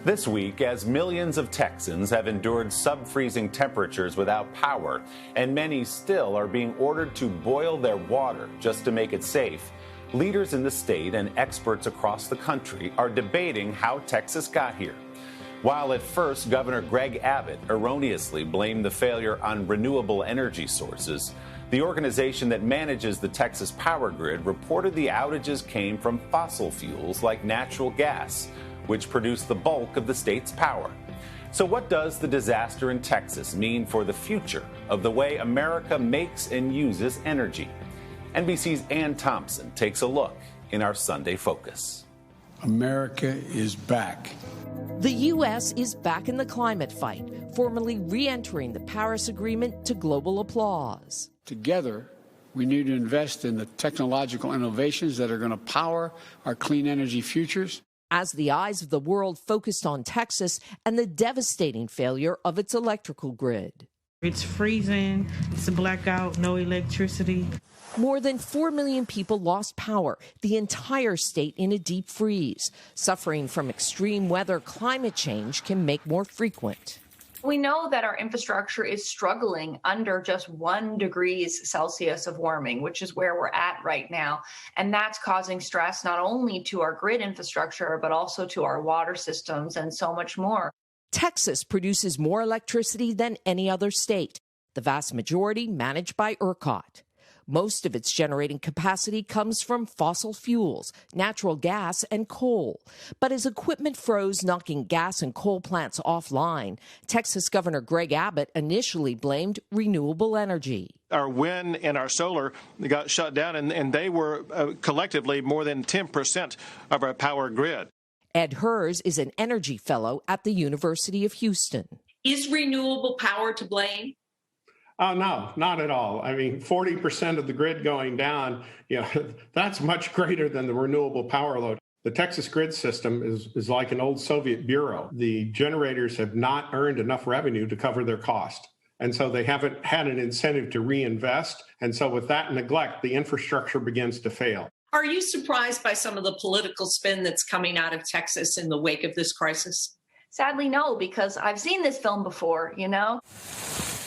This week, as millions of Texans have endured sub-freezing temperatures without power, and many still are being ordered to boil their water just to make it safe, leaders in the state and experts across the country are debating how Texas got here. While at first Governor Greg Abbott erroneously blamed the failure on renewable energy sources, the organization that manages the Texas power grid reported the outages came from fossil fuels like natural gas, which produce the bulk of the state's power. So what does the disaster in Texas mean for the future of the way America makes and uses energy? NBC's Thompson takes a look in our Sunday Focus. America is back. The U.S. is back in the climate fight, formally re-entering the Paris Agreement to global applause. Together, we need to invest in the technological innovations that are going to power our clean energy futures. As the eyes of the world focused on Texas and the devastating failure of its electrical grid. It's freezing, it's a blackout, no electricity. More than 4 million people lost power, the entire state in a deep freeze. Suffering from extreme weather, climate change can make more frequent. We know that our infrastructure is struggling under just 1 degree Celsius of warming, which is where we're at right now. And that's causing stress not only to our grid infrastructure, but also to our water systems and so much more. Texas produces more electricity than any other state, the vast majority managed by ERCOT. Most of its generating capacity comes from fossil fuels, natural gas, and coal. But as equipment froze, knocking gas and coal plants offline, Texas Governor Greg Abbott initially blamed renewable energy. Our wind and our solar got shut down, and they were collectively more than 10% of our power grid. Ed Hers is an energy fellow at the University of Houston. Is renewable power to blame? No, not at all. I mean, 40% of the grid going down, that's much greater than the renewable power load. The Texas grid system is like an old Soviet bureau. The generators have not earned enough revenue to cover their cost. And so they haven't had an incentive to reinvest. And so with that neglect, the infrastructure begins to fail. Are you surprised by some of the political spin that's coming out of Texas in the wake of this crisis? Sadly, no, because I've seen this film before,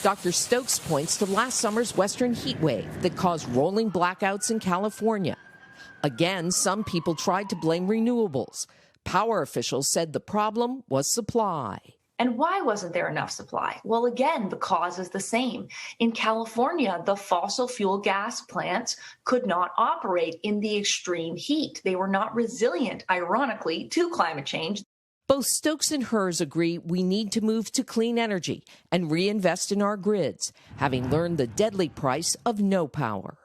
Dr. Stokes points to last summer's western heat wave that caused rolling blackouts in California. Again, some people tried to blame renewables. Power officials said the problem was supply. And why wasn't there enough supply? Well, again, the cause is the same. In California, the fossil fuel gas plants could not operate in the extreme heat. They were not resilient, ironically, to climate change. Both Stokes and Hers agree we need to move to clean energy and reinvest in our grids, having learned the deadly price of no power.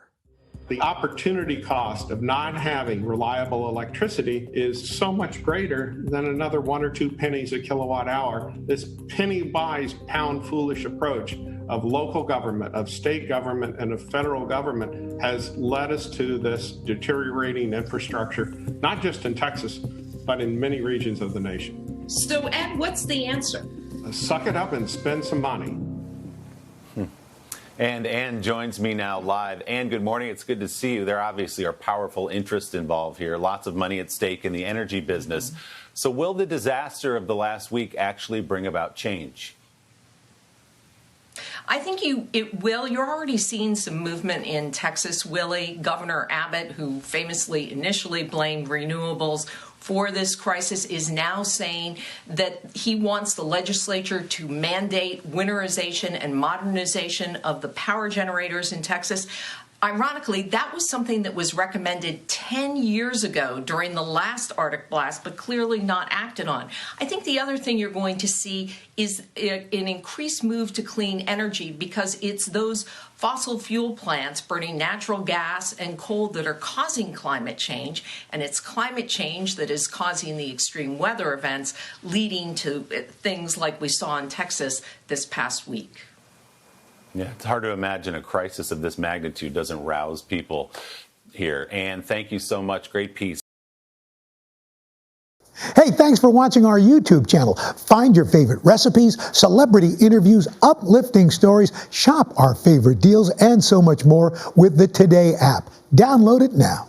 The opportunity cost of not having reliable electricity is so much greater than another 1 or 2 pennies a kilowatt hour. This penny buys pound foolish approach of local government, of state government, and of federal government has led us to this deteriorating infrastructure, not just in Texas, but in many regions of the nation. So, Ed, what's the answer? Suck it up and spend some money. And Ann joins me now live. Ann, good morning. It's good to see you. There obviously are powerful interests involved here, lots of money at stake in the energy business. So will the disaster of the last week actually bring about change? I think it will. You're already seeing some movement in Texas. Willie, Governor Abbott, who famously initially blamed renewables for this crisis, is now saying that he wants the legislature to mandate winterization and modernization of the power generators in Texas. Ironically, that was something that was recommended 10 years ago during the last Arctic blast, but clearly not acted on. I think the other thing you're going to see is an increased move to clean energy, because it's those fossil fuel plants burning natural gas and coal that are causing climate change, and it's climate change that is causing the extreme weather events leading to things like we saw in Texas this past week. Yeah, it's hard to imagine a crisis of this magnitude doesn't rouse people here. Ann, thank you so much. Great piece. Hey, thanks for watching our YouTube channel. Find your favorite recipes, celebrity interviews, uplifting stories, shop our favorite deals, and so much more with the Today app. Download it now.